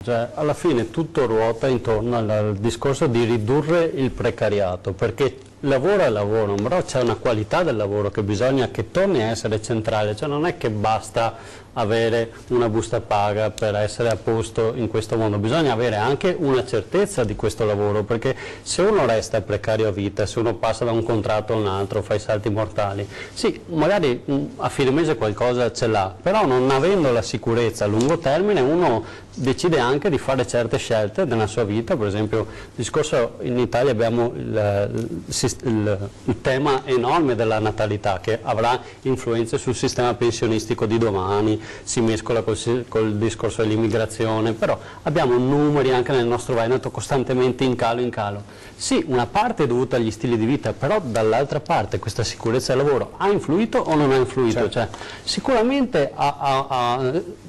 Cioè, alla fine tutto ruota intorno al discorso di ridurre il precariato, perché lavoro è lavoro, però c'è una qualità del lavoro che bisogna che torni a essere centrale, cioè non è che basta avere una busta paga per essere a posto in questo mondo, bisogna avere anche una certezza di questo lavoro, perché se uno resta precario a vita, se uno passa da un contratto a un altro, fa i salti mortali, sì, magari a fine mese qualcosa ce l'ha, però non avendo la sicurezza a lungo termine uno decide anche di fare certe scelte nella sua vita. Per esempio il discorso, in Italia abbiamo il tema enorme della natalità che avrà influenze sul sistema pensionistico di domani, si mescola col discorso dell'immigrazione, però abbiamo numeri anche nel nostro Veneto costantemente in calo in calo. Sì, una parte è dovuta agli stili di vita, però dall'altra parte questa sicurezza del lavoro ha influito o non ha influito? Certo. Cioè, sicuramente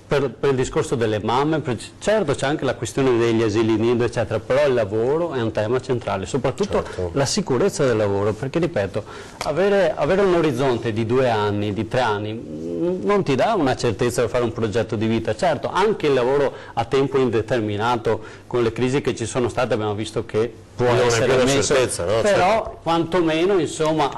per il discorso delle mamme, certo c'è anche la questione degli asili nido eccetera, però il lavoro è un tema centrale, soprattutto certo. La sicurezza del lavoro, perché ripeto, avere un orizzonte di 2 anni, di 3 anni non ti dà una certezza per fare un progetto di vita. Certo, anche il lavoro a tempo indeterminato, con le crisi che ci sono state abbiamo visto che può essere messo, certezza, no? Però certo. Quantomeno insomma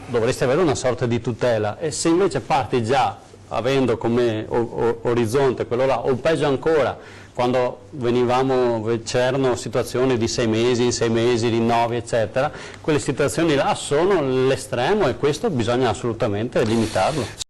dovresti avere una sorta di tutela, e se invece parti già avendo come orizzonte quello là, o peggio ancora, quando c'erano situazioni di 6 mesi, in 6 mesi, rinnovi eccetera, quelle situazioni là sono l'estremo e questo bisogna assolutamente limitarlo.